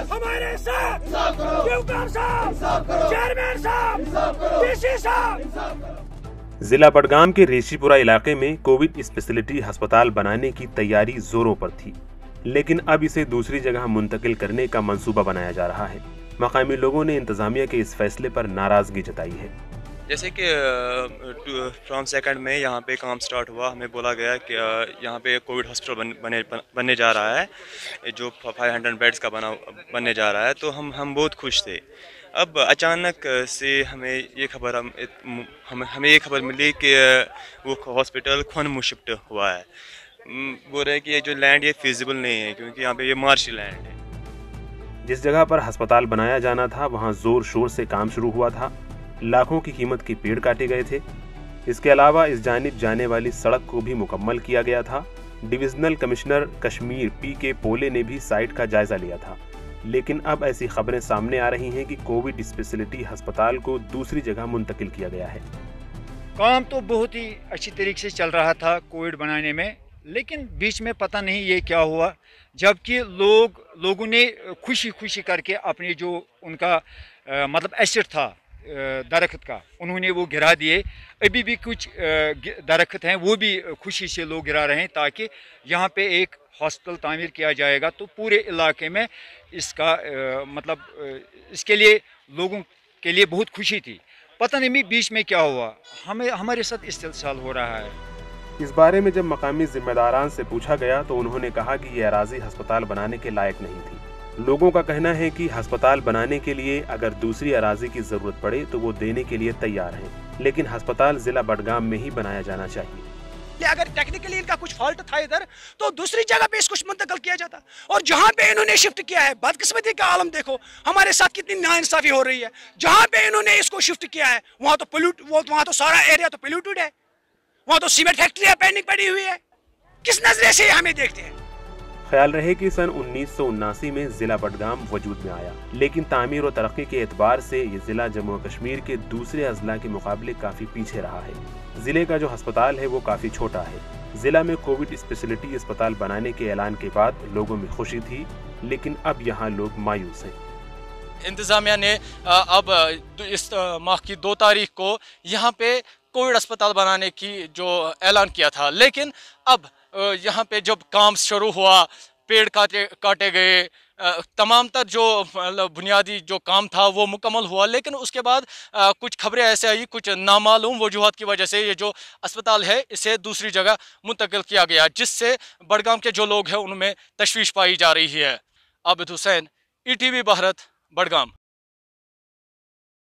हमारे साथ चेयरमैन साहब। जिला बडगाम के रेशीपुरा इलाके में कोविड स्पेशलिटी अस्पताल बनाने की तैयारी जोरों पर थी, लेकिन अब इसे दूसरी जगह मुंतकिल करने का मंसूबा बनाया जा रहा है। मकामी लोगों ने इंतजामिया के इस फैसले पर नाराजगी जताई है। जैसे कि फ्रॉम सेकंड में यहाँ पे काम स्टार्ट हुआ, हमें बोला गया कि यहाँ पे कोविड हॉस्पिटल बनने जा रहा है, जो 500 बेड्स का बनने जा रहा है। तो हम बहुत खुश थे। अब अचानक से हमें ये खबर मिली कि वो हॉस्पिटल खुनमु शिफ्ट हुआ है। बोल रहे हैं कि ये जो लैंड ये फिजिबल नहीं है, क्योंकि यहाँ पे ये मार्शी लैंड है। जिस जगह पर अस्पताल बनाया जाना था वहाँ जोर शोर से काम शुरू हुआ था। लाखों की कीमत के पेड़ काटे गए थे। इसके अलावा इस जानिब जाने वाली सड़क को भी मुकम्मल किया गया था। Divisional commissioner Kashmir PK. पोले ने भी साइट का जायजा लिया था, लेकिन अब ऐसी खबरें सामने आ रही हैं कि कोविड स्पेशलिटी अस्पताल को दूसरी जगह मुंतकिल किया गया है। काम तो बहुत ही अच्छी तरीके से चल रहा था कोविड बनाने में, लेकिन बीच में पता नहीं ये क्या हुआ, जबकि लोगों ने खुशी करके अपने जो उनका मतलब एसेट था दरख्त का, उन्होंने वो गिरा दिए। अभी भी कुछ दरख्त हैं वो भी खुशी से लोग गिरा रहे हैं, ताकि यहाँ पे एक हॉस्पिटल तामीर किया जाएगा तो पूरे इलाके में इसका इसके लिए लोगों के लिए बहुत खुशी थी। पता नहीं बीच में क्या हुआ, हमारे साथ इस्तेसाल हो रहा है। इस बारे में जब मकामी जिम्मेदारान से पूछा गया तो उन्होंने कहा कि ये अराजी अस्पताल बनाने के लायक नहीं थी। लोगों का कहना है कि अस्पताल बनाने के लिए अगर दूसरी अराजी की जरूरत पड़े तो वो देने के लिए तैयार हैं, लेकिन अस्पताल जिला बडगाम में ही बनाया जाना चाहिए। अगर टेक्निकली इनका कुछ फॉल्ट था इधर, तो दूसरी जगह पे इसको मुंतकिल किया जाता। और जहाँ पे इन्होंने शिफ्ट किया है, बदकिस्मती का आलम देखो, हमारे साथ कितनी नाइंसाफी हो रही है। जहाँ पे इन्होंने इसको शिफ्ट किया है वहाँ तो सारा एरिया तो पोल्यूटेड है, वहाँ तो सीमेंट फैक्ट्रियाँ पेंडिंग पड़ी हुई है। किस नजरे से हमें देखते हैं? ख्याल रहे कि सन 1979 में जिला बडगाम वजूद में आया, लेकिन तामीर और तरक्की के एतबार से ये जिला जम्मू कश्मीर के दूसरे अजला के मुकाबले काफी पीछे रहा है। जिले का जो अस्पताल है वो काफी छोटा है। जिला में कोविड स्पेशलिटी अस्पताल बनाने के ऐलान के बाद लोगों में खुशी थी, लेकिन अब यहाँ लोग मायूस हैं। इंतजामिया ने अब इस माह की 2 तारीख को यहाँ पे कोविड अस्पताल बनाने की जो ऐलान किया था, लेकिन अब यहाँ पे जब काम शुरू हुआ, पेड़ काटे गए, तमाम तर जो बुनियादी जो काम था वो मुकम्मल हुआ, लेकिन उसके बाद कुछ खबरें ऐसे आई, कुछ नामालूम वजूहात की वजह से ये जो अस्पताल है इसे दूसरी जगह मुंतकिल किया गया, जिससे बडगाम के जो लोग हैं उनमें तशवीश पाई जा रही है। आबिद हुसैन, ETV भारत, बडगाम।